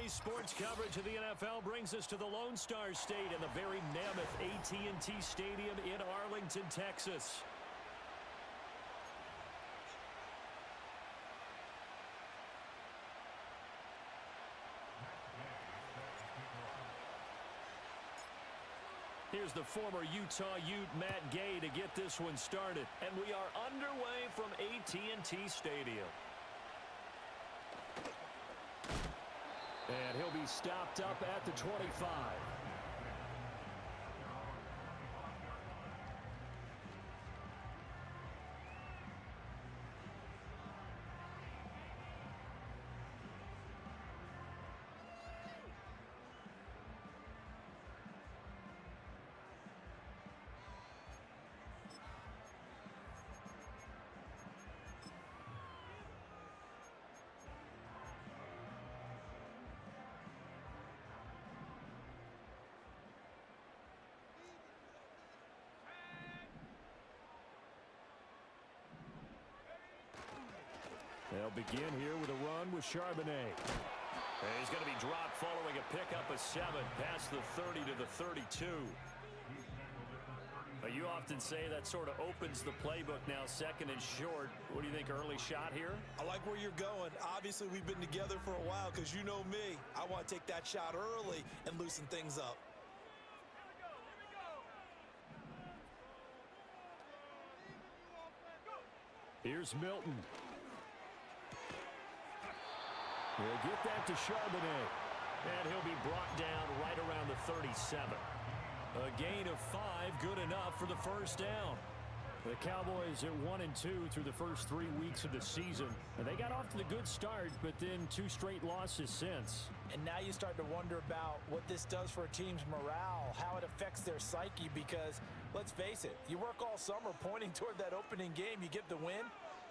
Today's sports coverage of the NFL brings us to the Lone Star State and the very mammoth AT&T Stadium in Arlington, Texas. Here's the former Utah Ute Matt Gay to get this one started. And we are underway from AT&T Stadium. And he'll be stopped up at the 25. They'll begin here with a run with Charbonnet. And he's going to be dropped following a pickup of 7 past the 30 to the 32. You often say that sort of opens the playbook now, second and short. What do you think, early shot here? I like where you're going. Obviously, we've been together for a while because you know me. I want to take that shot early and loosen things up. Here's Milton. He'll get that to Charbonnet. And he'll be brought down right around the 37. A gain of 5, good enough for the first down. The Cowboys at 1-2 through the first 3 weeks of the season. And they got off to the good start, but then 2 straight losses since. And now you start to wonder about what this does for a team's morale, how it affects their psyche, because let's face it, you work all summer pointing toward that opening game, you get the win,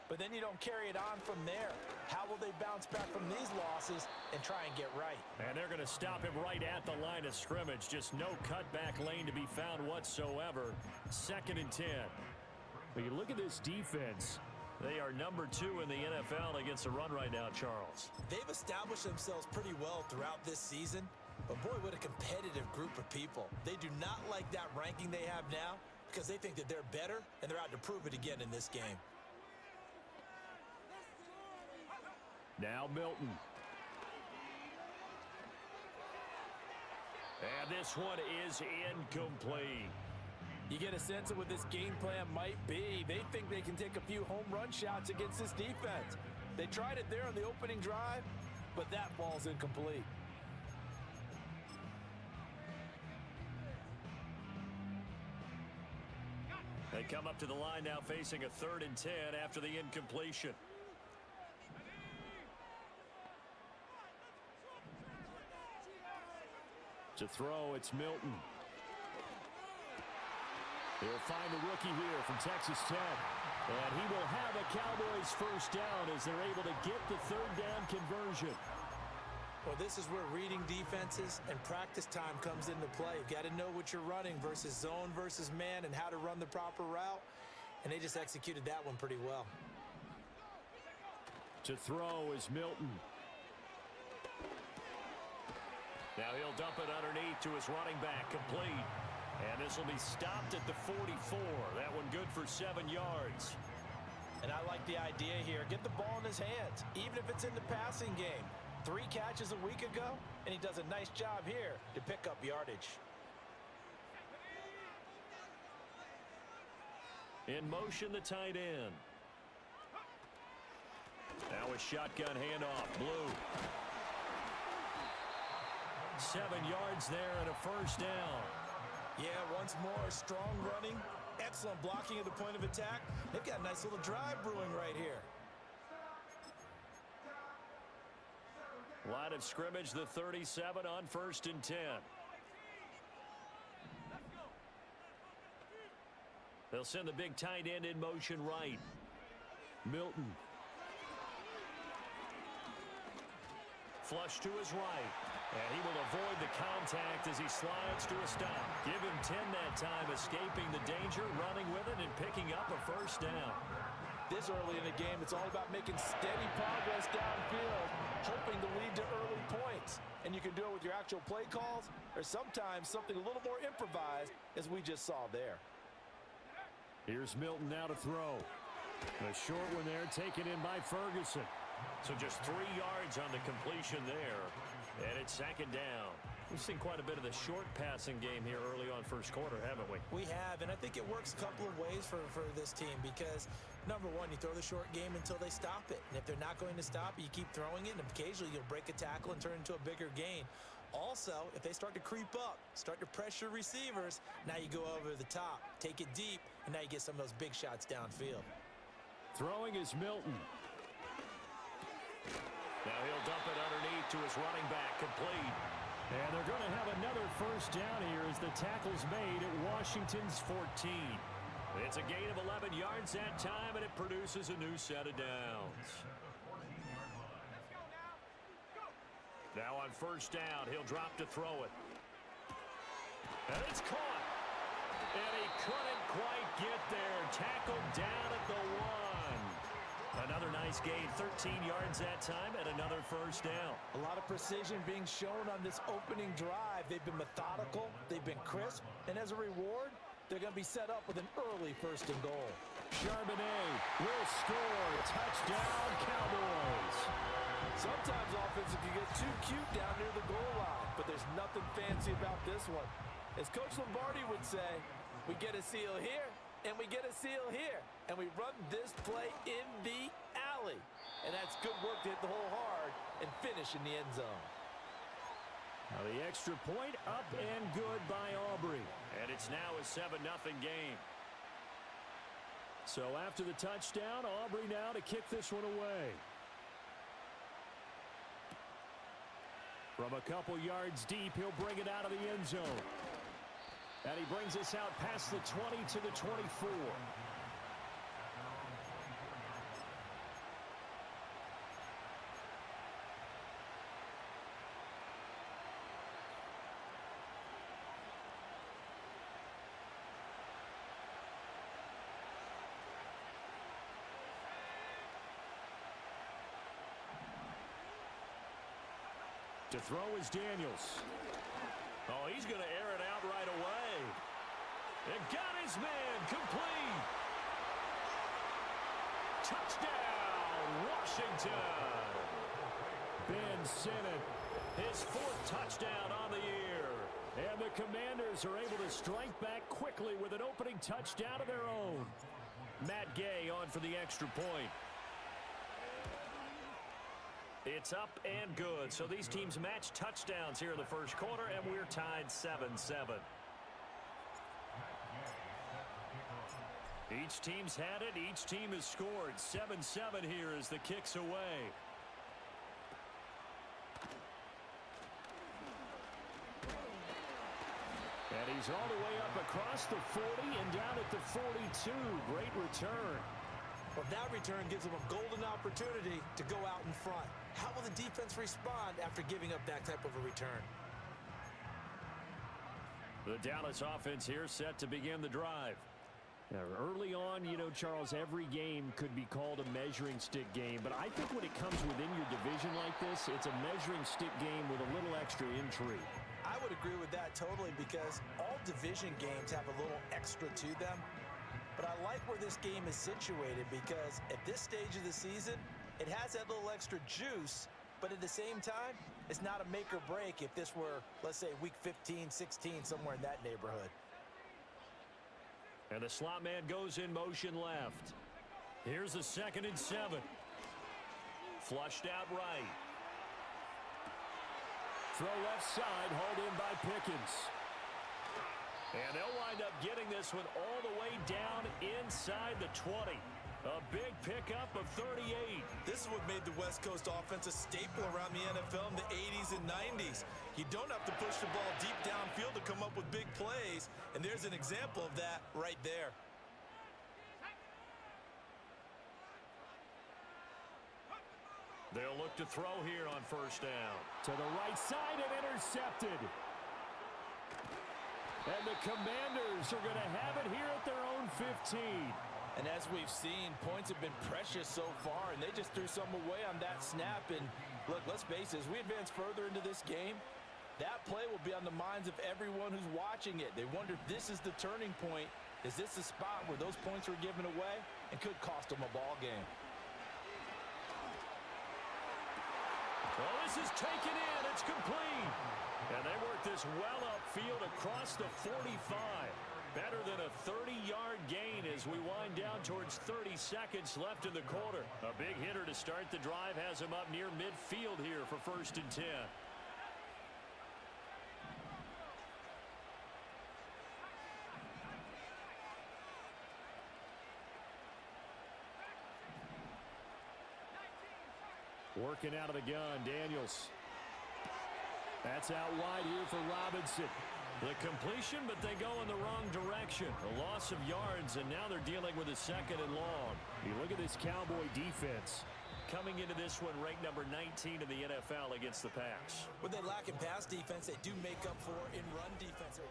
but then you don't carry it on from there. How will they bounce back from these losses and try and get right? And they're going to stop him right at the line of scrimmage. Just no cutback lane to be found whatsoever. 2nd and 10. When you look at this defense, they are number 2 in the NFL against the run right now, Charles. They've established themselves pretty well throughout this season, but boy, what a competitive group of people. They do not like that ranking they have now because they think that they're better, and they're out to prove it again in this game. Now Milton. And this one is incomplete. You get a sense of what this game plan might be. They think they can take a few home run shots against this defense. They tried it there on the opening drive, but that ball's incomplete. They come up to the line now facing a 3rd and 10 after the incompletion. To throw, it's Milton. He'll find the rookie here from Texas Tech. And he will have a Cowboys first down as they're able to get the 3rd down conversion. Well, this is where reading defenses and practice time comes into play. You've got to know what you're running versus zone versus man and how to run the proper route. And they just executed that one pretty well. To throw is Milton. Now he'll dump it underneath to his running back, complete. And this will be stopped at the 44. That one good for 7 yards. And I like the idea here. Get the ball in his hands, even if it's in the passing game. 3 catches a week ago, and he does a nice job here to pick up yardage. In motion, the tight end. Now a shotgun handoff, Blue. 7 yards there and a first down. Yeah, once more, strong running, excellent blocking at the point of attack. They've got a nice little drive brewing right here. Line of scrimmage, the 37 on 1st and 10. They'll send the big tight end in motion right. Milton. Flush to his right. And he will avoid the contact as he slides to a stop. Give him 10 that time, escaping the danger, running with it, and picking up a first down. This early in the game, it's all about making steady progress downfield, hoping to lead to early points. And you can do it with your actual play calls or sometimes something a little more improvised, as we just saw there. Here's Milton now to throw. A short one there, taken in by Ferguson. So just 3 yards on the completion there. And it's second down. We've seen quite a bit of the short passing game here early on first quarter, haven't we? We have, and I think it works a couple of ways for this team because, number one, you throw the short game until they stop it. And if they're not going to stop it, you keep throwing it, and occasionally you'll break a tackle and turn it into a bigger gain. Also, if they start to creep up, start to pressure receivers, now you go over the top, take it deep, and now you get some of those big shots downfield. Throwing is Milton. Now he'll dump it underneath to his running back, complete. And they're going to have another first down here as the tackle's made at Washington's 14. It's a gain of 11 yards that time, and it produces a new set of downs. Now on first down, he'll drop to throw it. And it's caught. And he couldn't quite get there. Tackled down at the 1. Another nice gain, 13 yards that time, and another first down. A lot of precision being shown on this opening drive. They've been methodical, they've been crisp, and as a reward, they're going to be set up with an early first and goal. Charbonnet will score. Touchdown, Cowboys. Sometimes offense can get too cute down near the goal line, but there's nothing fancy about this one. As Coach Lombardi would say, we get a seal here, and we get a seal here, and we run this play in the alley. And that's good work to hit the hole hard and finish in the end zone. Now the extra point up and good by Aubrey. And it's now a 7-0 game. So after the touchdown, Aubrey now to kick this one away. From a couple yards deep, he'll bring it out of the end zone. And he brings us out past the 20 to the 24. To throw is Daniels. Oh, he's going to air it out right away. And got his man complete. Touchdown, Washington. Ben Sinnott, his 4th touchdown on the year. And the Commanders are able to strike back quickly with an opening touchdown of their own. Matt Gay on for the extra point. It's up and good. So these teams match touchdowns here in the first quarter, and we're tied 7-7. Each team's had it. Each team has scored. 7-7 here as the kick's away. And he's all the way up across the 40 and down at the 42. Great return. Well, that return gives them a golden opportunity to go out in front. How will the defense respond after giving up that type of a return? The Dallas offense here set to begin the drive. Now, early on, you know, Charles, every game could be called a measuring stick game. But I think when it comes within your division like this, it's a measuring stick game with a little extra intrigue. I would agree with that totally because all division games have a little extra to them. But I like where this game is situated because at this stage of the season, it has that little extra juice, but at the same time, it's not a make or break if this were, let's say, week 15, 16, somewhere in that neighborhood. And the slot man goes in motion left. Here's a 2nd and 7. Flushed out right. Throw left side, hauled in by Pickens. And they'll wind up getting this one all the way down inside the 20. A big pickup of 38. This is what made the West Coast offense a staple around the NFL in the 80s and 90s. You don't have to push the ball deep downfield to come up with big plays, and there's an example of that right there. They'll look to throw here on first down. To the right side and intercepted. And the Commanders are going to have it here at their own 15. And as we've seen, points have been precious so far, and they just threw some away on that snap. And look, let's face it, as we advance further into this game, that play will be on the minds of everyone who's watching it. They wonder if this is the turning point. Is this the spot where those points were given away and could cost them a ball game? Well, this is taken in. It's complete. And they work this well upfield across the 45. Better than a 30-yard gain as we wind down towards 30 seconds left in the quarter. A big hitter to start the drive has him up near midfield here for 1st and 10. Working out of the gun, Daniels. That's out wide here for Robinson. The completion, but they go in the wrong direction. A loss of yards, and now they're dealing with a 2nd and long. You look at this Cowboy defense. Coming into this one, ranked number 19 in the NFL against the pass. What they lack in pass defense, they do make up for in run defense.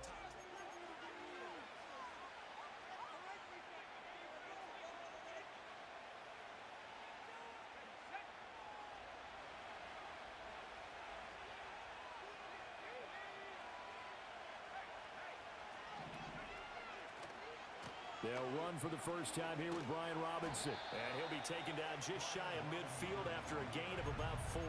They'll run for the first time here with Brian Robinson. And he'll be taken down just shy of midfield after a gain of about 4.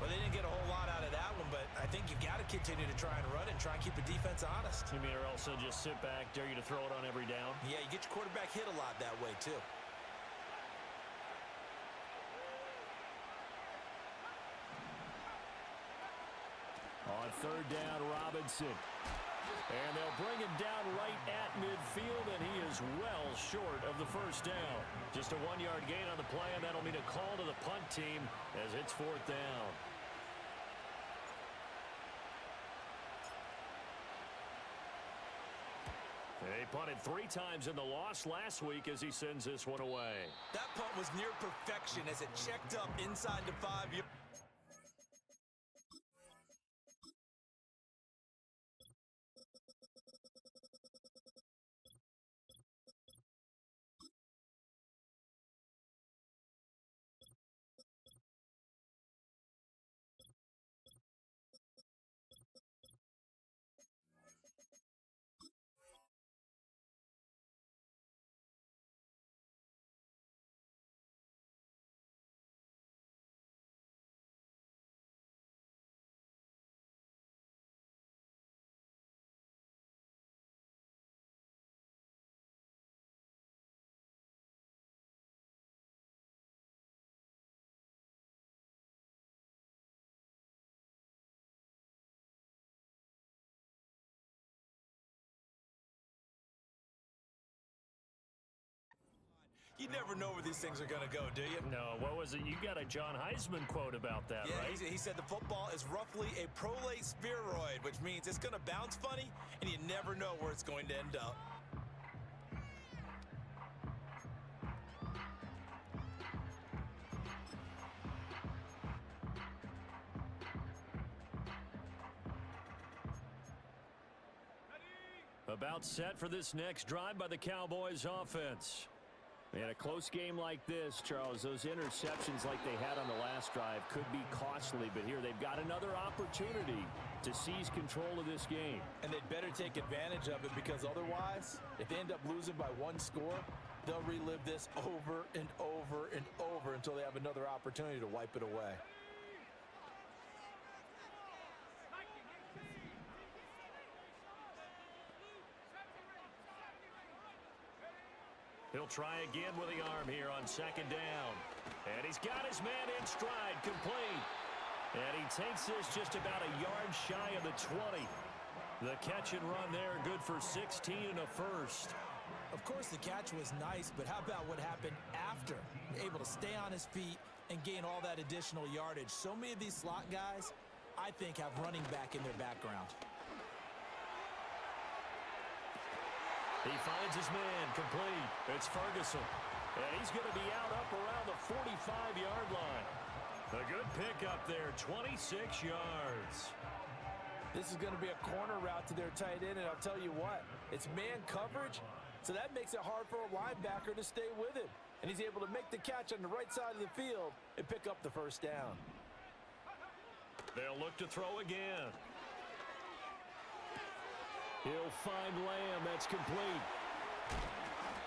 Well, they didn't get a whole lot out of that one, but I think you've got to continue to try and run it and try and keep the defense honest. You mean, or also just sit back, dare you to throw it on every down? Yeah, you get your quarterback hit a lot that way, too. On 3rd down, Robinson. And they'll bring him down right at midfield, and he is well short of the 1st down. Just a 1-yard gain on the play, and that'll mean a call to the punt team as it's 4th down. They punted 3 times in the loss last week as he sends this one away. That punt was near perfection as it checked up inside the 5-yard. You never know where these things are going to go, do you? No, what was it? You got a John Heisman quote about that, yeah, right? He said the football is roughly a prolate spheroid, which means it's going to bounce funny, and you never know where it's going to end up. About set for this next drive by the Cowboys offense. In a close game like this, Charles, those interceptions like they had on the last drive could be costly, but here they've got another opportunity to seize control of this game. And they'd better take advantage of it, because otherwise, if they end up losing by 1 score, they'll relive this over and over and over until they have another opportunity to wipe it away. He'll try again with the arm here on 2nd down. And he's got his man in stride, complete. And he takes this just about a yard shy of the 20. The catch and run there, good for 16 and a 1st. Of course, the catch was nice, but how about what happened after? Able to stay on his feet and gain all that additional yardage. So many of these slot guys, I think, have running back in their background. He finds his man, complete. It's Ferguson. And he's going to be out up around the 45-yard line. A good pickup there, 26 yards. This is going to be a corner route to their tight end, and I'll tell you what, it's man coverage, So that makes it hard for a linebacker to stay with him. And he's able to make the catch on the right side of the field and pick up the first down. They'll look to throw again. He'll find Lamb. That's complete.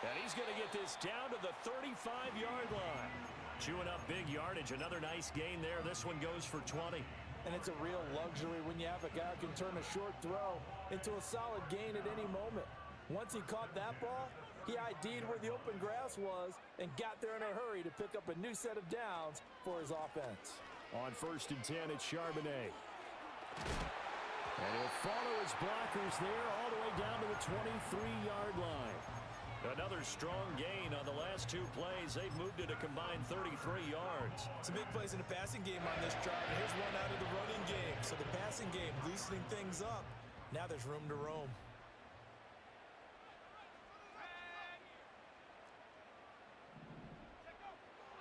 And he's going to get this down to the 35-yard line. Chewing up big yardage. Another nice gain there. This one goes for 20. And it's a real luxury when you have a guy who can turn a short throw into a solid gain at any moment. Once he caught that ball, he ID'd where the open grass was and got there in a hurry to pick up a new set of downs for his offense. On 1st and 10, it's Charbonnet. And he'll follow his blockers there all the way down to the 23-yard line. Another strong gain on the last 2 plays. They've moved it a combined 33 yards. Some big plays in the passing game on this drive. And here's one out of the running game. So the passing game loosening things up. Now there's room to roam.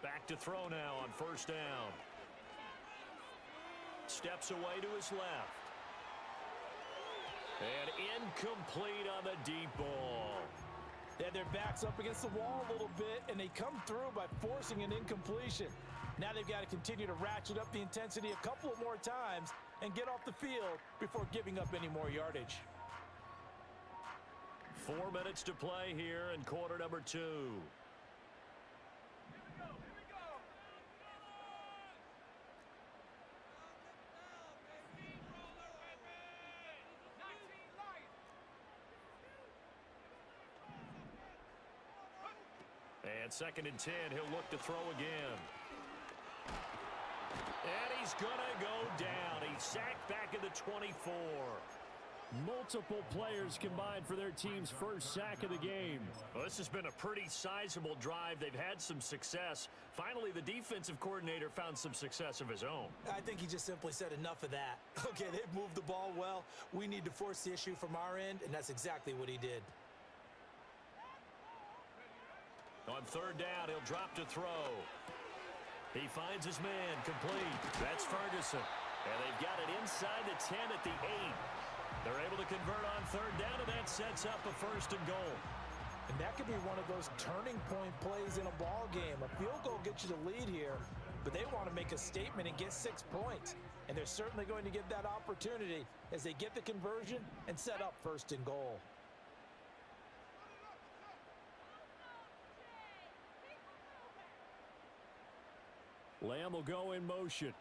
Back to throw now on 1st down. Steps away to his left. And incomplete on the deep ball. They had their backs up against the wall a little bit, and they come through by forcing an incompletion. Now they've got to continue to ratchet up the intensity a couple of more times and get off the field before giving up any more yardage. 4 minutes to play here in quarter number 2. And 2nd and 10, he'll look to throw again. And he's going to go down. He's sacked back at the 24. Multiple players combined for their team's first sack of the game. Well, this has been a pretty sizable drive. They've had some success. Finally, the defensive coordinator found some success of his own. I think he just simply said enough of that. Okay, they've moved the ball well. We need to force the issue from our end, and that's exactly what he did. On 3rd down, he'll drop to throw. He finds his man, complete. That's Ferguson. And they've got it inside the 10 at the 8. They're able to convert on 3rd down, and that sets up a 1st and goal. And that could be one of those turning point plays in a ball game. A field goal gets you the lead here, but they want to make a statement and get 6 points. And they're certainly going to get that opportunity as they get the conversion and set up 1st and goal. Lamb will go in motion.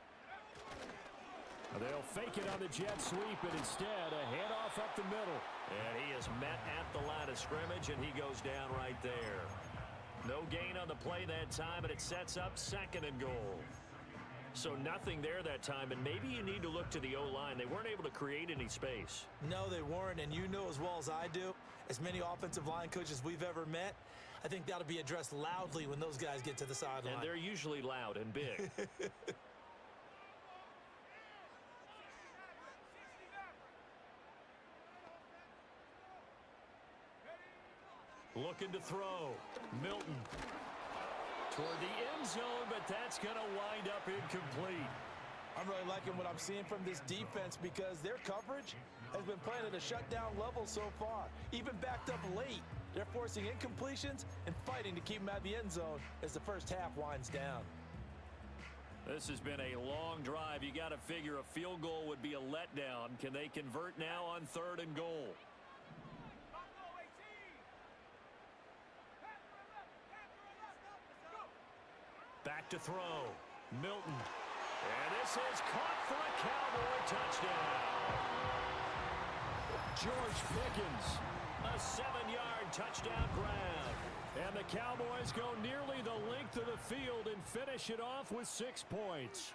They'll fake it on the jet sweep, and instead a handoff up the middle. And he is met at the line of scrimmage, and he goes down right there. No gain on the play that time, and it sets up 2nd and goal. So nothing there that time, and maybe you need to look to the O-line. They weren't able to create any space. No, they weren't, and you know as well as I do, as many offensive line coaches we've ever met, I think that'll be addressed loudly when those guys get to the sideline. And they're usually loud and big. Looking to throw. Milton toward the end zone, but that's going to wind up incomplete. I'm really liking what I'm seeing from this defense because their coverage has been playing at a shutdown level so far. Even backed up late, they're forcing incompletions and fighting to keep them out of the end zone as the first half winds down. This has been a long drive. You got to figure a field goal would be a letdown. Can they convert now on 3rd and goal? Back to throw. Milton. And this is caught for a Cowboy touchdown. George Pickens. A 7-yard touchdown grab. And the Cowboys go nearly the length of the field and finish it off with 6 points.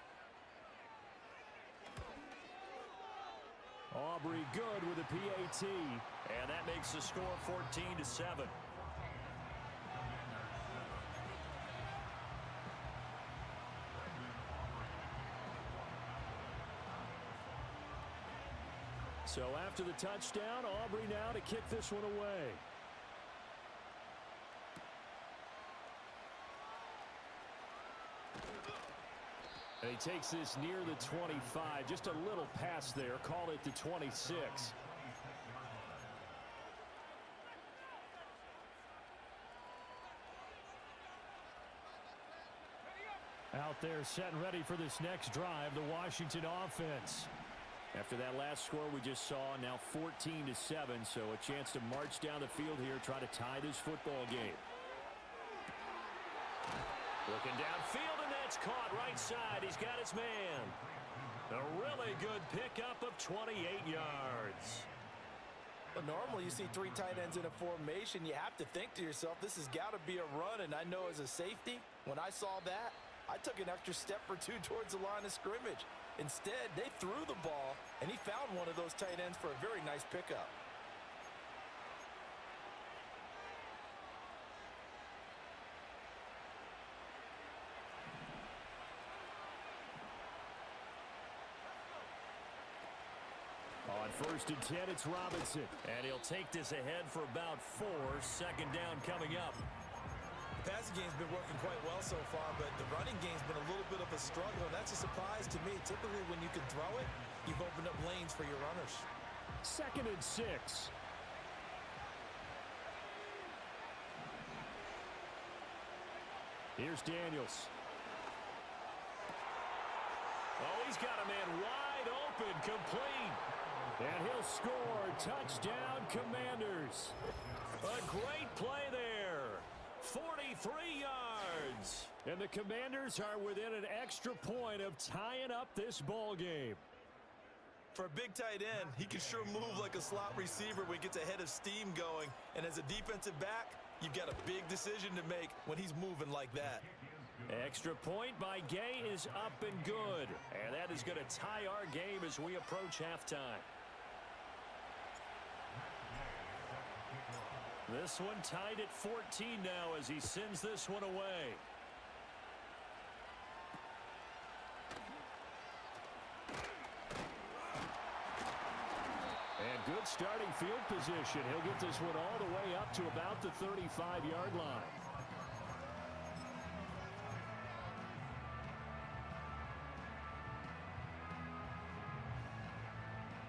Aubrey good with a PAT. And that makes the score 14-7. So after the touchdown, Aubrey now to kick this one away. And he takes this near the 25. Just a little pass there. Call it the 26. Out there setting ready for this next drive, the Washington offense. After that last score we just saw, now 14-7, so a chance to march down the field here, try to tie this football game. Looking downfield, and that's caught right side. He's got his man. A really good pickup of 28 yards. But normally you see three tight ends in a formation. You have to think to yourself, this has got to be a run. And I know as a safety, when I saw that, I took an extra step or two towards the line of scrimmage. Instead, they threw the ball, and he found one of those tight ends for a very nice pickup. On 1st and 10, it's Robinson. And he'll take this ahead for about 4. Second down coming up. The passing game's been working quite well so far, but the running game's been a little bit of a struggle, and that's a surprise to me. Typically, when you can throw it, you've opened up lanes for your runners. 2nd and 6. Here's Daniels. Oh, he's got a man wide open, complete. And he'll score. Touchdown, Commanders. A great play there. 43 yards. And the Commanders are within an extra point of tying up this ball game. For a big tight end, he can sure move like a slot receiver when he gets a head of steam going. And as a defensive back, you've got a big decision to make when he's moving like that. Extra point by Gay is up and good. And that is going to tie our game as we approach halftime. This one tied at 14 now as he sends this one away. And good starting field position. He'll get this one all the way up to about the 35-yard line.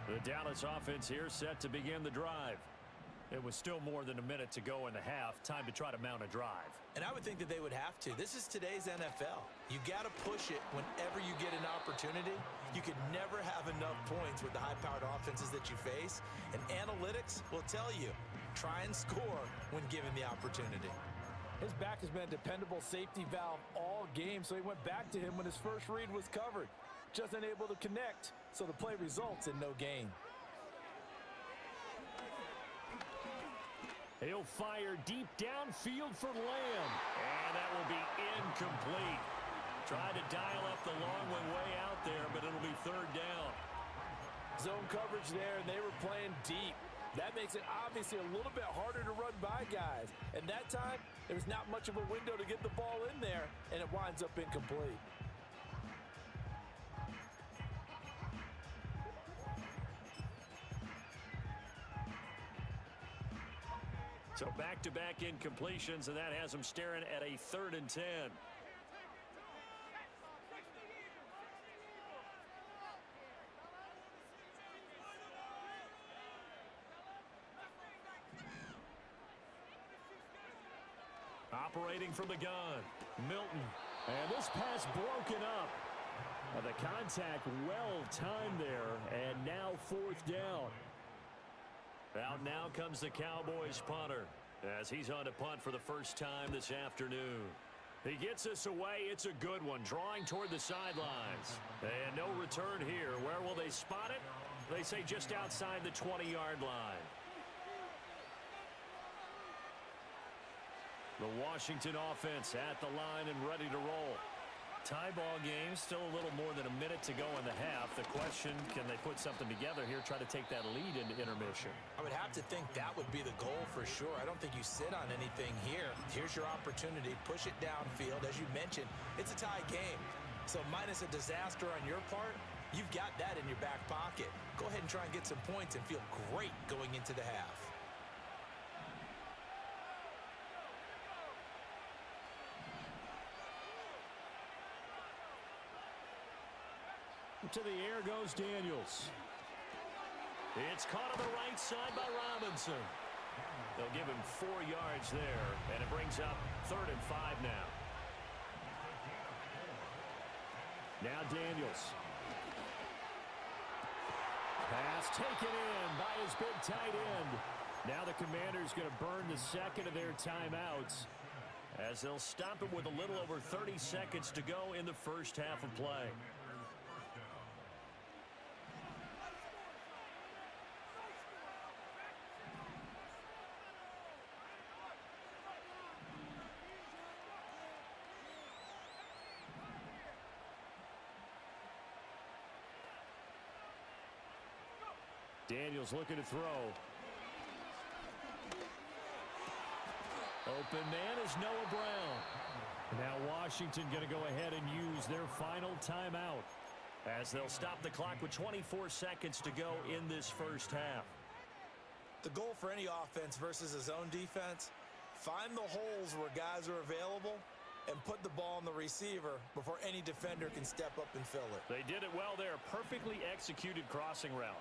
The Dallas offense here set to begin the drive. It was still more than a minute to go in the half. Time to try to mount a drive. And I would think that they would have to. This is today's NFL. You got to push it whenever you get an opportunity. You could never have enough points with the high-powered offenses that you face. And analytics will tell you, try and score when given the opportunity. His back has been a dependable safety valve all game, so he went back to him when his first read was covered. Just unable to connect, so the play results in no gain. He'll fire deep downfield for Lamb. And that will be incomplete. Tried to dial up the long one way out there, but it'll be 3rd down. Zone coverage there, and they were playing deep. That makes it obviously a little bit harder to run by guys. And that time, there was not much of a window to get the ball in there, and it winds up incomplete. So back-to-back incompletions, and that has them staring at a 3rd and 10. Operating from the gun, Milton. And this pass broken up. The contact well timed there, and now 4th down. Out now comes the Cowboys punter as he's on to punt for the first time this afternoon. He gets us away. It's a good one, drawing toward the sidelines. And no return here. Where will they spot it? They say just outside the 20-yard line. The Washington offense at the line and ready to roll. Tie ball game, still a little more than a minute to go in the half. The question, can they put something together here, try to take that lead into intermission? I would have to think that would be the goal for sure. I don't think you sit on anything here. Here's your opportunity. Push it downfield. As you mentioned, it's a tie game. So minus a disaster on your part, you've got that in your back pocket. Go ahead and try and get some points and feel great going into the half. To the air goes Daniels. It's caught on the right side by Robinson. They'll give him 4 yards there, and it brings up 3rd and 5 now. Now Daniels. Pass taken in by his big tight end. Now the Commanders going to burn the second of their timeouts as they'll stop it with a little over 30 seconds to go in the first half of play. Daniels looking to throw. Open man is Noah Brown. Now Washington going to go ahead and use their final timeout as they'll stop the clock with 24 seconds to go in this first half. The goal for any offense versus a zone defense, find the holes where guys are available and put the ball on the receiver before any defender can step up and fill it. They did it well there. Perfectly executed crossing route.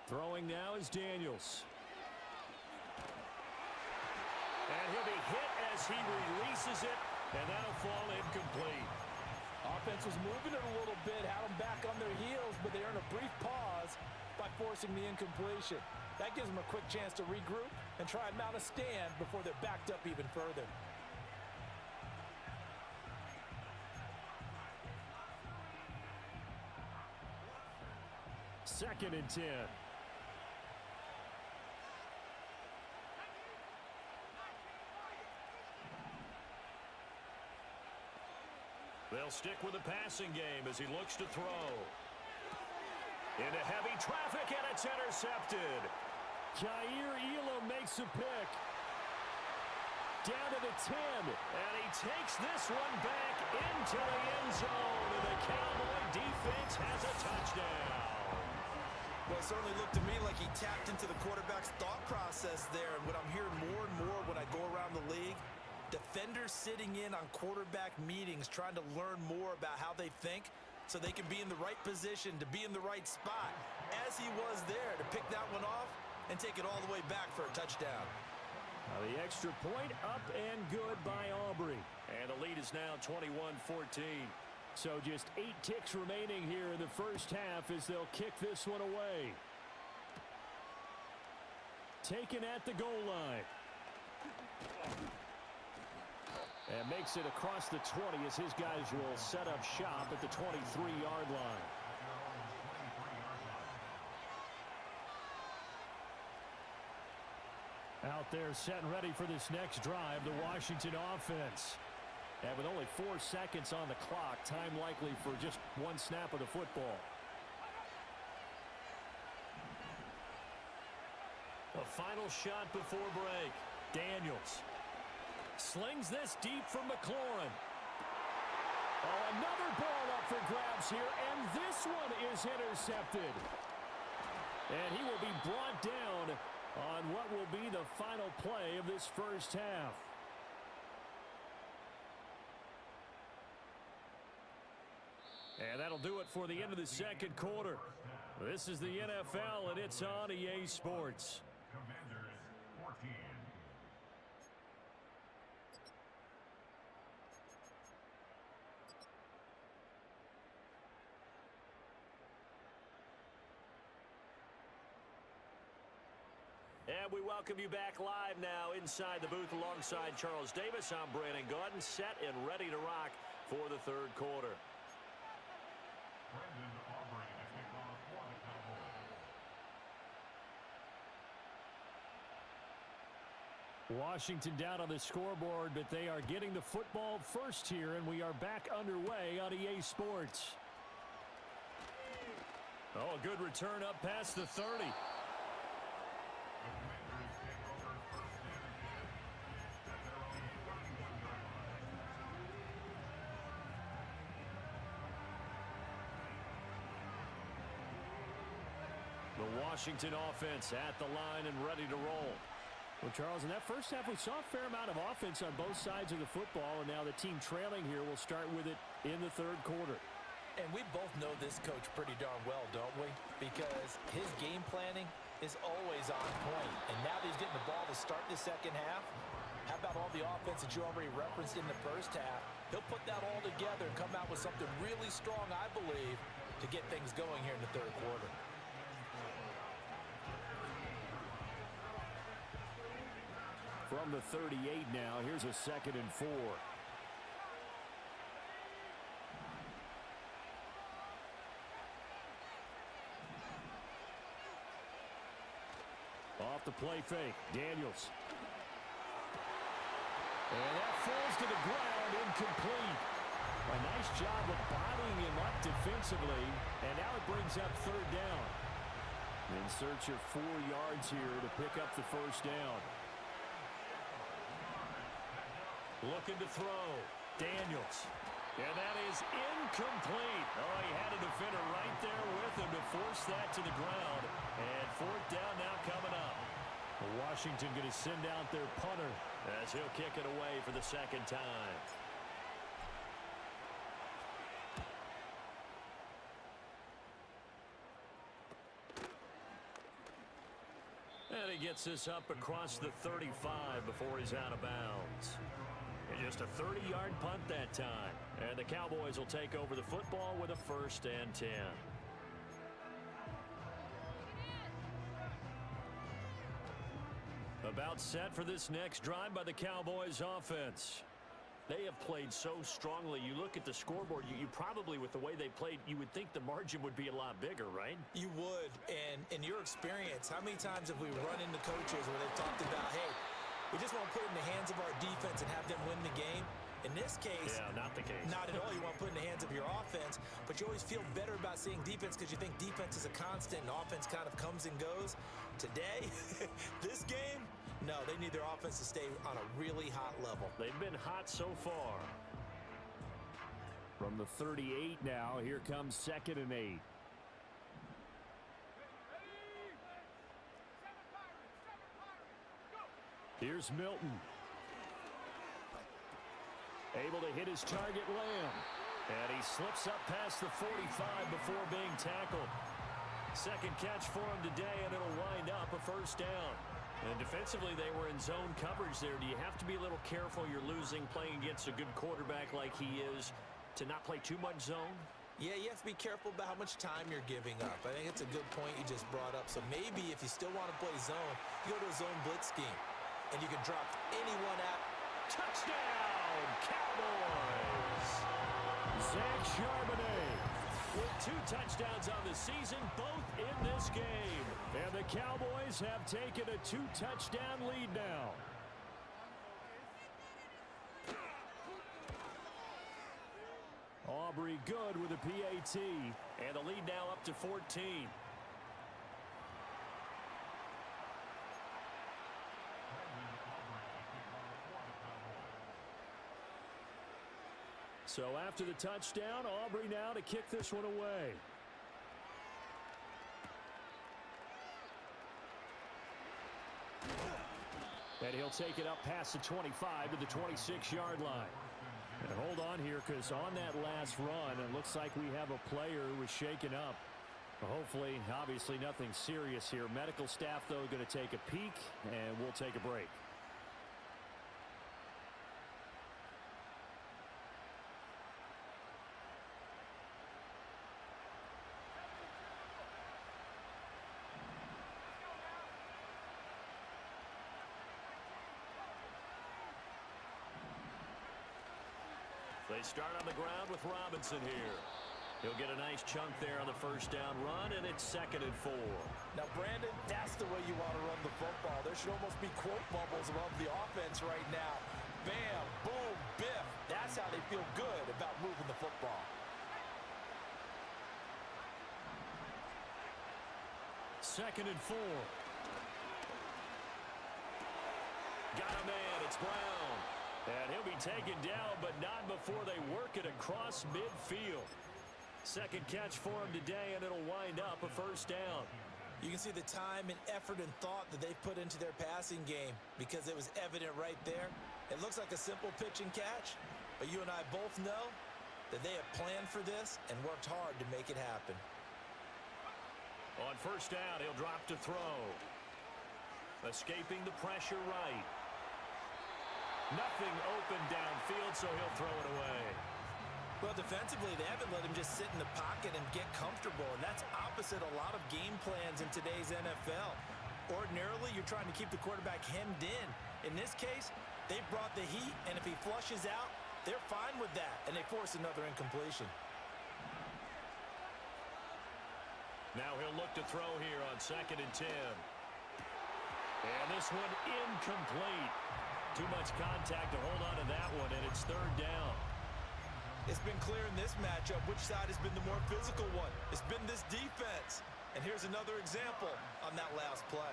Throwing now is Daniels. And he'll be hit as he releases it, and that'll fall incomplete. Offense was moving it a little bit, had them back on their heels, but they earned a brief pause by forcing the incompletion. That gives them a quick chance to regroup and try and mount a stand before they're backed up even further. Second and 10. They'll stick with the passing game as he looks to throw. Into heavy traffic, and it's intercepted. Jair Elam makes a pick. Down to the 10, and he takes this one back into the end zone, and the Cowboy defense has a touchdown. Well, it certainly looked to me like he tapped into the quarterback's thought process there, and what I'm hearing more and more when I go around the league, defenders sitting in on quarterback meetings trying to learn more about how they think so they can be in the right position to be in the right spot, as he was there to pick that one off and take it all the way back for a touchdown. The extra point up and good by Aubrey. And the lead is now 21-14. So just 8 ticks remaining here in the first half as they'll kick this one away. Taken at the goal line. And makes it across the 20 as his guys will set up shop at the 23-yard line. Out there set and ready for this next drive, the Washington offense. And with only 4 seconds on the clock, time likely for just one snap of the football. A final shot before break. Daniels slings this deep from McLaurin. Oh, another ball up for grabs here, and this one is intercepted. And he will be brought down on what will be the final play of this first half. And that'll do it for the end of the second quarter. This is the NFL, and it's on EA Sports. Commanders 14. And we welcome you back live now inside the booth alongside Charles Davis. I'm Brandon Gaudin, set and ready to rock for the third quarter. Brendan Aubrey to kick off for the Cowboys. Washington down on the scoreboard, but they are getting the football first here, and we are back underway on EA Sports. Oh, a good return up past the 30. The Washington offense at the line and ready to roll. Well, Charles, in that first half, we saw a fair amount of offense on both sides of the football, and now the team trailing here will start with it in the third quarter. And we both know this coach pretty darn well, don't we? Because his game planning is always on point. And now that he's getting the ball to start the second half, how about all the offense that you already referenced in the first half? He'll put that all together and come out with something really strong, I believe, to get things going here in the third quarter. From the 38 now, here's a 2nd and 4. Off the play fake, Daniels. And that falls to the ground, incomplete. A nice job of bodying him up defensively, and now it brings up 3rd down. In search of 4 yards here to pick up the first down. Looking to throw. Daniels. And that is incomplete. Oh, he had a defender right there with him to force that to the ground. And 4th down now coming up. Washington going to send out their punter as he'll kick it away for the 2nd time. And he gets this up across the 35 before he's out of bounds. And just a 30-yard punt that time. And the Cowboys will take over the football with a 1st and 10. About set for this next drive by the Cowboys offense. They have played so strongly. You look at the scoreboard, you probably, with the way they played, you would think the margin would be a lot bigger, right? You would. And in your experience, how many times have we run into coaches where they've talked about, hey, we just want to put it in the hands of our defense and have them win the game? In this case, yeah, not the case. Not at all. You want to put it in the hands of your offense, but you always feel better about seeing defense because you think defense is a constant and offense kind of comes and goes. Today, this game, no, they need their offense to stay on a really hot level. They've been hot so far. From the 38 now, here comes 2nd and 8. Here's Milton. Able to hit his target, Lamb. And he slips up past the 45 before being tackled. 2nd catch for him today, and it'll wind up a 1st down. And defensively, they were in zone coverage there. Do you have to be a little careful? You're losing, playing against a good quarterback like he is, to not play too much zone? Yeah, you have to be careful about how much time you're giving up. I think it's a good point you just brought up. So maybe if you still want to play zone, you go to a zone blitz scheme. And you can drop anyone out. Touchdown, Cowboys! Zach Charbonnet with 2 touchdowns on the season, both in this game. And the Cowboys have taken a 2-touchdown lead now. Aubrey good with a PAT. And the lead now up to 14. So after the touchdown, Aubrey now to kick this one away. And he'll take it up past the 25 to the 26-yard line. And hold on here, because on that last run, it looks like we have a player who was shaken up. Hopefully, obviously nothing serious here. Medical staff, though, going to take a peek, and we'll take a break. They start on the ground with Robinson here. He'll get a nice chunk there on the 1st down run, and it's 2nd and 4. Now, Brandon, that's the way you want to run the football. There should almost be quote bubbles above the offense right now. Bam, boom, biff. That's how they feel good about moving the football. Second and 4. Got a man. It's Brown. And he'll be taken down, but not before they work it across midfield. 2nd catch for him today, and it'll wind up a 1st down. You can see the time and effort and thought that they've put into their passing game because it was evident right there. It looks like a simple pitch and catch, but you and I both know that they have planned for this and worked hard to make it happen. On first down, he'll drop to throw. Escaping the pressure right. Nothing open downfield, so he'll throw it away. Well, defensively, they haven't let him just sit in the pocket and get comfortable, and that's opposite a lot of game plans in today's NFL. Ordinarily, you're trying to keep the quarterback hemmed in. In this case, they brought the heat, and if he flushes out, they're fine with that, and they force another incompletion. Now he'll look to throw here on 2nd and 10. And this one incomplete. Too much contact to hold on to that one, and it's 3rd down. It's been clear in this matchup which side has been the more physical one. It's been this defense. And here's another example on that last play.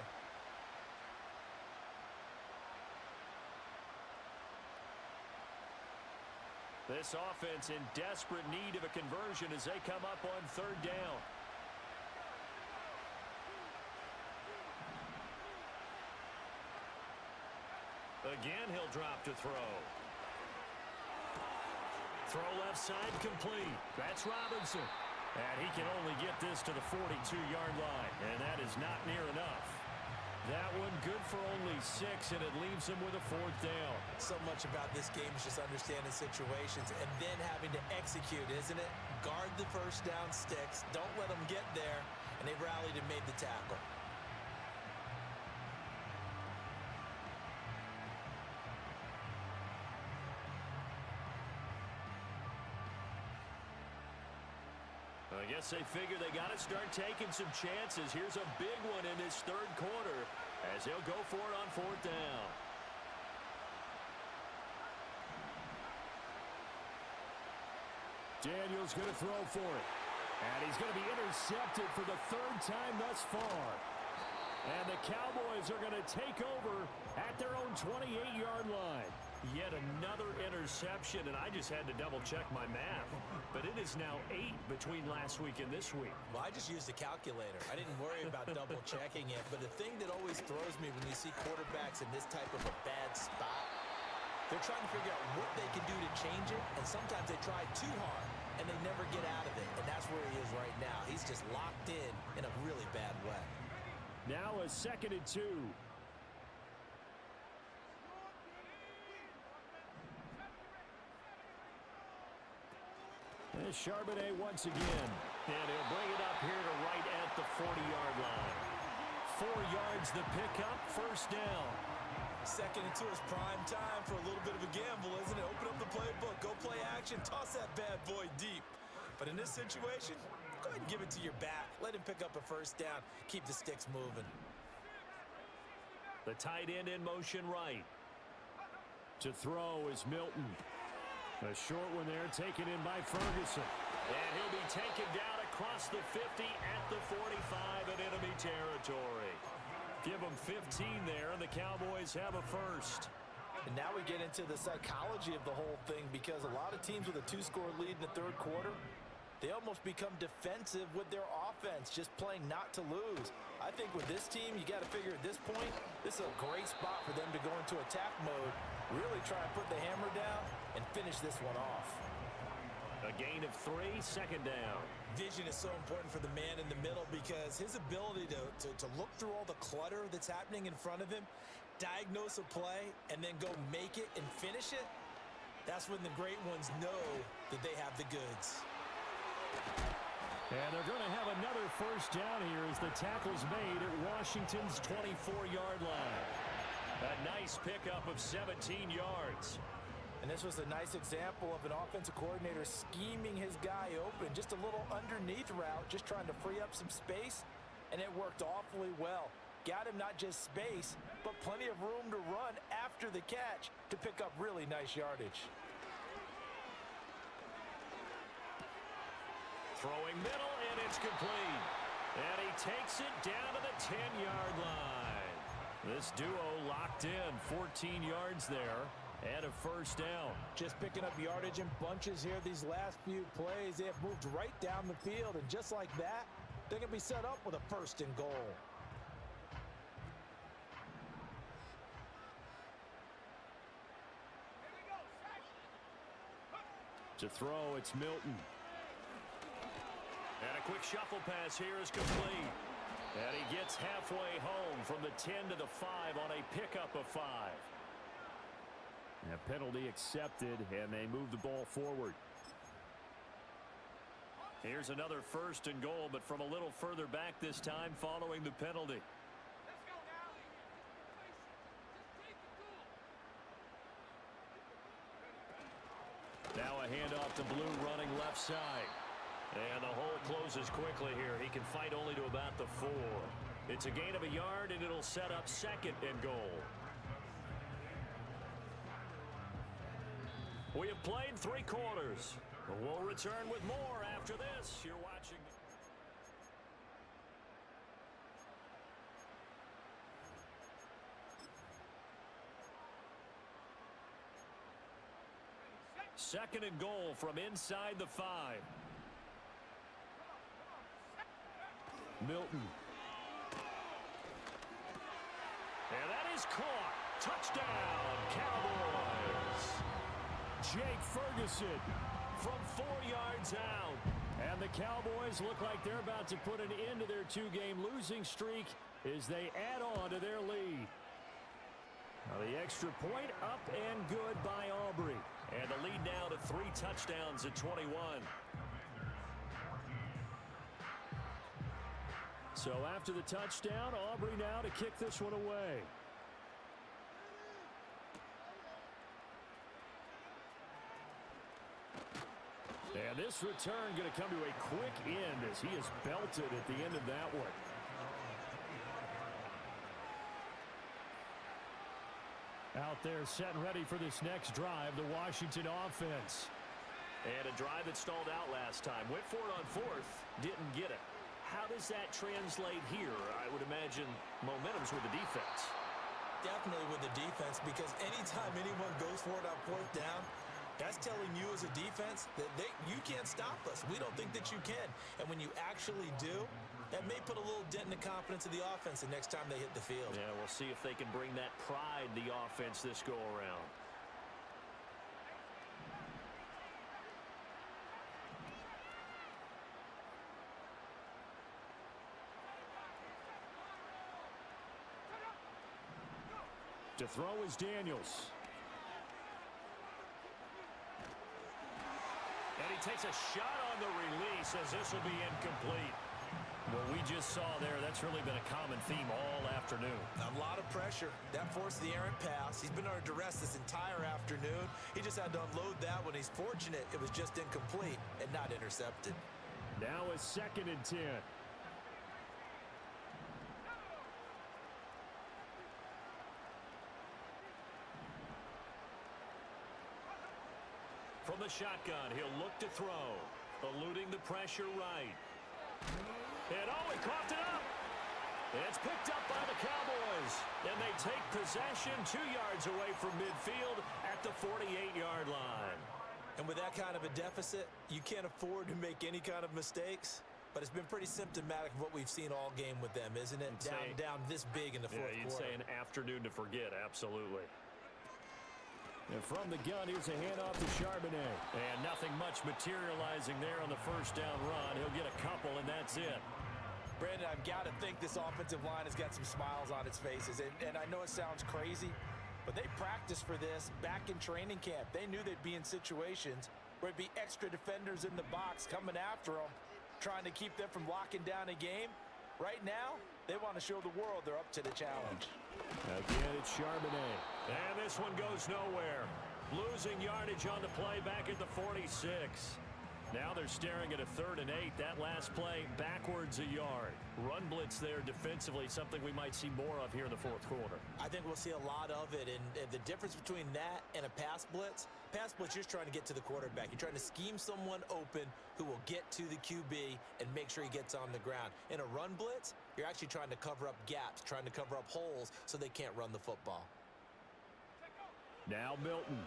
This offense in desperate need of a conversion as they come up on 3rd down. Again, he'll drop to throw. Throw left side complete. That's Robinson. And he can only get this to the 42-yard line, and that is not near enough. That one good for only 6, and it leaves him with a 4th down. So much about this game is just understanding situations and then having to execute, isn't it? Guard the first down sticks. Don't let them get there, and they rallied and made the tackle. I guess they figure they got to start taking some chances. Here's a big one in this 3rd quarter as he'll go for it on 4th down. Daniel's going to throw for it. And he's going to be intercepted for the 3rd time thus far. And the Cowboys are going to take over at their own 28-yard line. Yet another interception, and I just had to double-check my math. But it is now 8 between last week and this week. Well, I just used a calculator. I didn't worry about double-checking it. But the thing that always throws me when you see quarterbacks in this type of a bad spot, they're trying to figure out what they can do to change it, and sometimes they try too hard, and they never get out of it. And that's where he is right now. He's just locked in a really bad way. Now a 2nd and 2. There's Charbonnet once again. And he'll bring it up here to right at the 40-yard line. 4 yards the pickup, 1st down. 2nd and 2 is prime time for a little bit of a gamble, isn't it? Open up the playbook, go play action, toss that bad boy deep. But in this situation, go ahead and give it to your back. Let him pick up a 1st down. Keep the sticks moving. The tight end in motion right. To throw is Milton. A short one there taken in by Ferguson. And he'll be taken down across the 50 at the 45 in enemy territory. Give them 15 there, and the Cowboys have a 1st. And now we get into the psychology of the whole thing, because a lot of teams with a 2-score lead in the 3rd quarter, they almost become defensive with their offense, just playing not to lose. I think with this team, you got to figure at this point, this is a great spot for them to go into attack mode, really try and put the hammer down and finish this one off. A gain of 3, 2nd down. Vision is so important for the man in the middle, because his ability to look through all the clutter that's happening in front of him, diagnose a play, and then go make it and finish it, that's when the great ones know that they have the goods. And they're going to have another 1st down here as the tackle's made at Washington's 24-yard line. A nice pickup of 17 yards. And this was a nice example of an offensive coordinator scheming his guy open. Just a little underneath route, just trying to free up some space, and it worked awfully well. Got him not just space, but plenty of room to run after the catch to pick up really nice yardage. Throwing middle, and it's complete. And he takes it down to the 10-yard line. This duo locked in, 14 yards there, and a 1st down. Just picking up yardage in bunches here these last few plays. They have moved right down the field, and just like that, they're going to be set up with a 1st and goal. To throw, it's Milton. And a quick shuffle pass here is complete. And he gets halfway home from the 10 to the 5 on a pickup of 5. A penalty accepted, and they move the ball forward. Here's another 1st and goal, but from a little further back this time following the penalty. Now a handoff to Blue running left side. And the hole closes quickly here. He can fight only to about the 4. It's a gain of a yard, and it'll set up 2nd and goal. We have played 3 quarters. We'll return with more after this. You're watching. Second and goal from inside the 5. Milton. And that is caught. Touchdown, Cowboys. Jake Ferguson from 4 yards out. And the Cowboys look like they're about to put an end to their 2-game losing streak as they add on to their lead. Now the extra point up and good by Aubrey. And the lead now to 3 touchdowns at 21. So after the touchdown, Aubrey now to kick this one away. And this return going to come to a quick end as he is belted at the end of that one. Out there set and ready for this next drive, the Washington offense. And a drive that stalled out last time. Went for it on 4th, didn't get it. How does that translate here? I would imagine momentum's with the defense. Definitely with the defense, because anytime anyone goes for it on 4th down, that's telling you as a defense that you can't stop us. We don't think that you can. And when you actually do, that may put a little dent in the confidence of the offense the next time they hit the field. Yeah, we'll see if they can bring that pride to the offense this go around. To throw is Daniels. And he takes a shot on the release as this will be incomplete. What we just saw there, that's really been a common theme all afternoon. A lot of pressure. That forced the errant pass. He's been under duress this entire afternoon. He just had to unload that one. He's fortunate it was just incomplete and not intercepted. Now a 2nd and 10. From the shotgun, he'll look to throw. Eluding the pressure right. And he coughed it up. It's picked up by the Cowboys. And they take possession 2 yards away from midfield at the 48-yard line. And with that kind of a deficit, you can't afford to make any kind of mistakes. But it's been pretty symptomatic of what we've seen all game with them, isn't it? Down this big in the fourth quarter. You'd say an afternoon to forget, absolutely. And from the gun, here's a handoff to Charbonnet. And nothing much materializing there on the 1st down run. He'll get a couple, and that's it. Brandon, I've got to think this offensive line has got some smiles on its faces. And I know it sounds crazy, but they practiced for this back in training camp. They knew they'd be in situations where it'd be extra defenders in the box coming after them, trying to keep them from locking down a game. Right now, they want to show the world they're up to the challenge. Again, it's Charbonnet. And this one goes nowhere. Losing yardage on the play back at the 46. Now they're staring at a 3rd and 8. That last play backwards a yard. Run blitz there defensively, something we might see more of here in the 4th quarter. I think we'll see a lot of it. And the difference between that and a pass blitz, you're just trying to get to the quarterback. You're trying to scheme someone open who will get to the QB and make sure he gets on the ground. In a run blitz, you're actually trying to cover up gaps, trying to cover up holes so they can't run the football. Now Milton.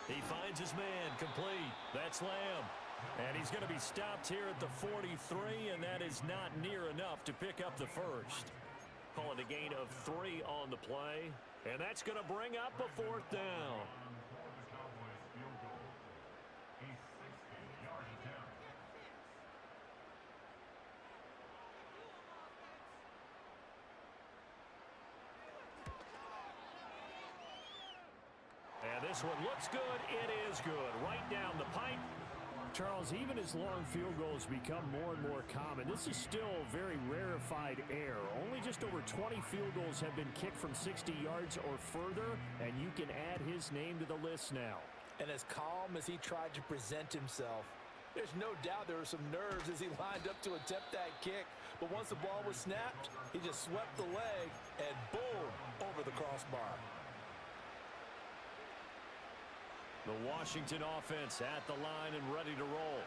He finds his man, complete. That's Lamb. And he's going to be stopped here at the 43, and that is not near enough to pick up the 1st. Call it a gain of 3 on the play, and that's going to bring up a 4th down. This one looks good. It is good. Right down the pipe. Charles, even as long field goals become more and more common, this is still very rarefied air. Only just over 20 field goals have been kicked from 60 yards or further, and you can add his name to the list now. And as calm as he tried to present himself, there's no doubt there were some nerves as he lined up to attempt that kick. But once the ball was snapped, he just swept the leg and boom, over the crossbar. The Washington offense at the line and ready to roll.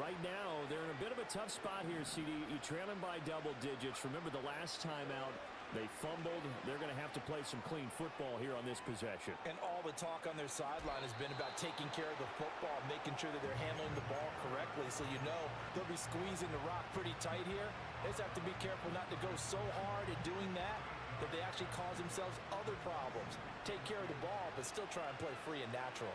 Right now, they're in a bit of a tough spot here, CD. You're trailing by double digits. Remember the last time out, they fumbled. They're going to have to play some clean football here on this possession. And all the talk on their sideline has been about taking care of the football, making sure that they're handling the ball correctly. So you know they'll be squeezing the rock pretty tight here. They just have to be careful not to go so hard in doing that they actually cause themselves other problems. Take care of the ball, but still try and play free and natural.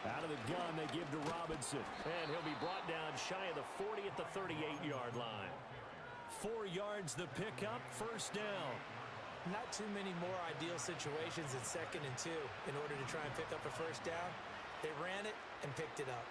Out of the gun, they give to Robinson. And he'll be brought down shy of the 40 at the 38-yard line. 4 yards the pickup, first down. Not too many more ideal situations in 2nd and 2 in order to try and pick up a first down. They ran it and picked it up.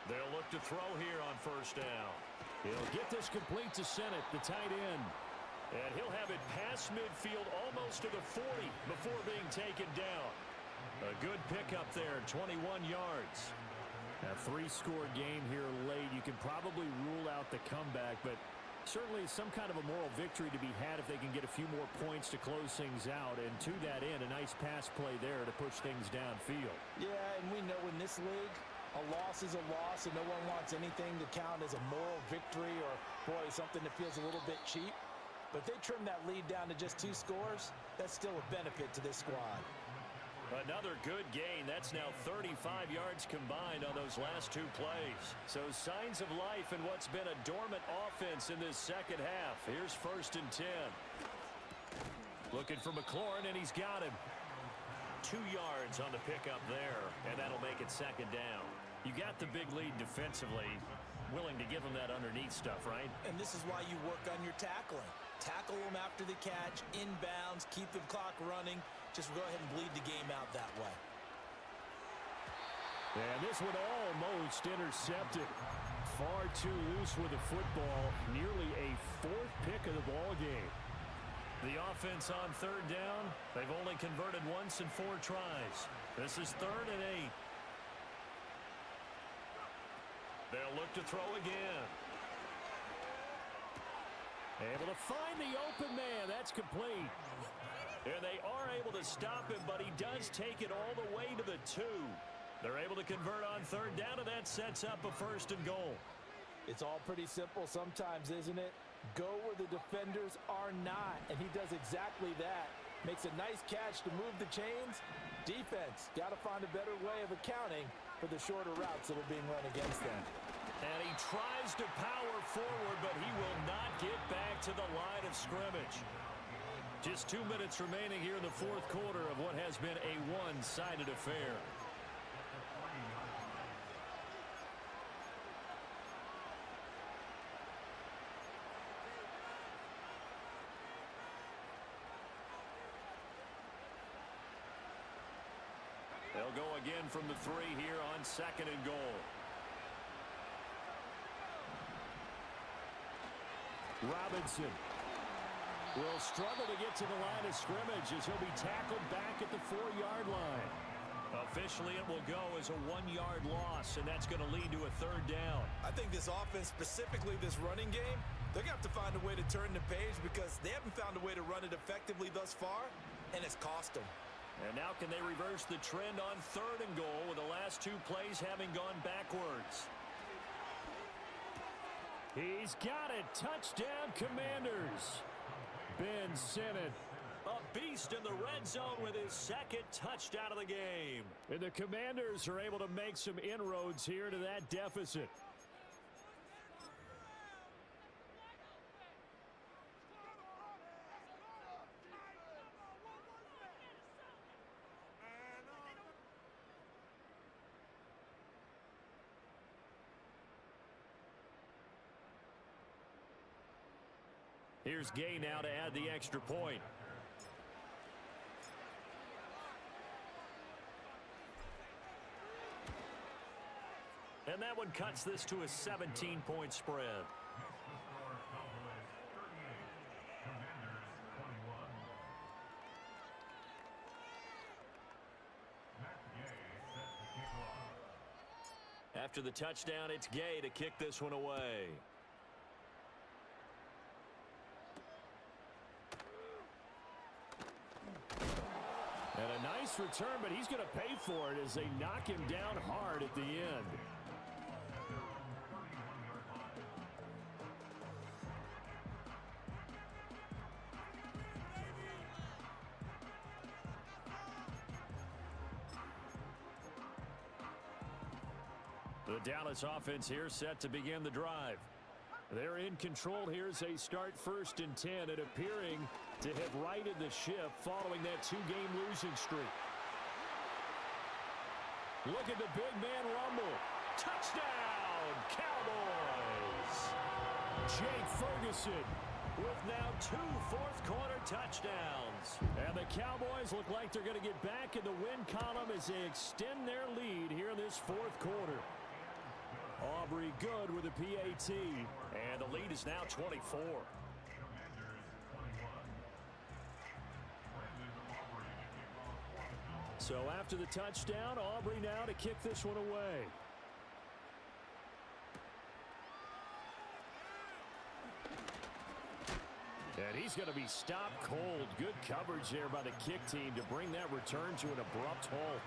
They'll look to throw here on first down. He'll get this complete to Sennett, the tight end. And he'll have it past midfield almost to the 40 before being taken down. A good pickup there, 21 yards. A 3-score game here late. You can probably rule out the comeback, but certainly some kind of a moral victory to be had if they can get a few more points to close things out. And to that end, a nice pass play there to push things downfield. Yeah, and we know in this league, a loss is a loss, and no one wants anything to count as a moral victory or, boy, something that feels a little bit cheap. But if they trim that lead down to just 2 scores, that's still a benefit to this squad. Another good gain. That's now 35 yards combined on those last 2 plays. So signs of life in what's been a dormant offense in this second half. Here's 1st and 10. Looking for McLaurin, and he's got him. 2 yards on the pickup there, and that'll make it 2nd down. You got the big lead defensively, willing to give them that underneath stuff, right? And this is why you work on your tackling. Tackle them after the catch, inbounds, keep the clock running. Just go ahead and bleed the game out that way. And this one almost intercepted. Far too loose with the football. Nearly a 4th pick of the ball game. The offense on 3rd down, they've only converted once in 4 tries. This is 3rd and 8. They'll look to throw again. Able to find the open man. That's complete. And they are able to stop him, but he does take it all the way to the 2. They're able to convert on 3rd down, and that sets up a 1st and goal. It's all pretty simple sometimes, isn't it? Go where the defenders are not, and he does exactly that. Makes a nice catch to move the chains. Defense, got to find a better way of accounting for the shorter routes that are being run against them. And he tries to power forward, but he will not get back to the line of scrimmage. Just 2 minutes remaining here in the 4th quarter of what has been a one-sided affair. They'll go again from the 3 here on 2nd and goal. Robinson will struggle to get to the line of scrimmage as he'll be tackled back at the 4-yard line. Officially, it will go as a 1-yard loss, and that's going to lead to a 3rd down. I think this offense, specifically this running game, they're going to have to find a way to turn the page because they haven't found a way to run it effectively thus far, and it's cost them. And now can they reverse the trend on 3rd and goal with the last 2 plays having gone backwards? He's got it. Touchdown, Commanders. Ben Sennett, a beast in the red zone with his 2nd touchdown of the game. And the Commanders are able to make some inroads here to that deficit. here's Gay now to add the extra point. And that one cuts this to a 17-point spread. After the touchdown, it's Gay to kick this one away. And a nice return, but he's going to pay for it as they knock him down hard at the end. The Dallas offense here set to begin the drive. They're in control here as they start 1st and 10 and appearing to have righted the ship following that 2-game losing streak. Look at the big man rumble. Touchdown, Cowboys! Jake Ferguson with now 2 fourth-quarter touchdowns. And the Cowboys look like they're going to get back in the win column as they extend their lead here in this 4th quarter. Aubrey good with a PAT, and the lead is now 24. So after the touchdown, Aubrey now to kick this one away. And he's going to be stopped cold. Good coverage there by the kick team to bring that return to an abrupt halt.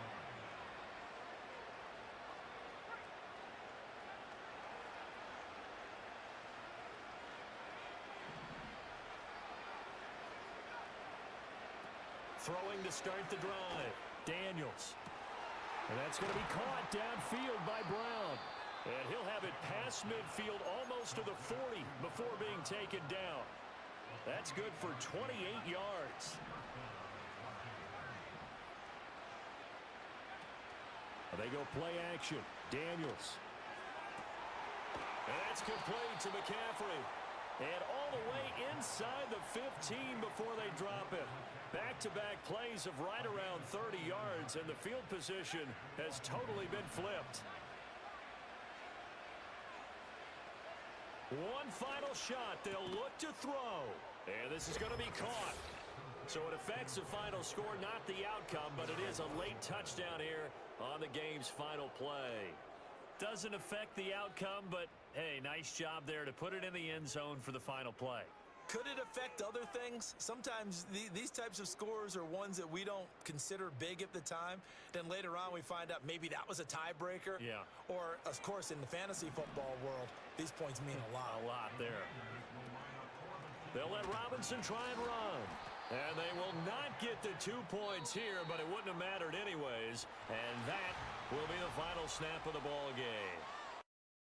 Throwing to start the drive. Daniels. And that's going to be caught downfield by Brown. And he'll have it past midfield almost to the 40 before being taken down. That's good for 28 yards. They go play action. Daniels. And that's complete to McCaffrey. And all the way inside the 15 before they drop it. Back-to-back plays of right around 30 yards, and the field position has totally been flipped. One final shot. They'll look to throw. And this is going to be caught. So it affects the final score, not the outcome, but it is a late touchdown here on the game's final play. Doesn't affect the outcome, but hey, nice job there to put it in the end zone for the final play. Could it affect other things? Sometimes these types of scores are ones that we don't consider big at the time. Then later on we find out maybe that was a tiebreaker. Yeah. Or, of course, in the fantasy football world, these points mean a lot. A lot there. They'll let Robinson try and run. And they will not get the 2 points here, but it wouldn't have mattered anyways. And that will be the final snap of the ball game.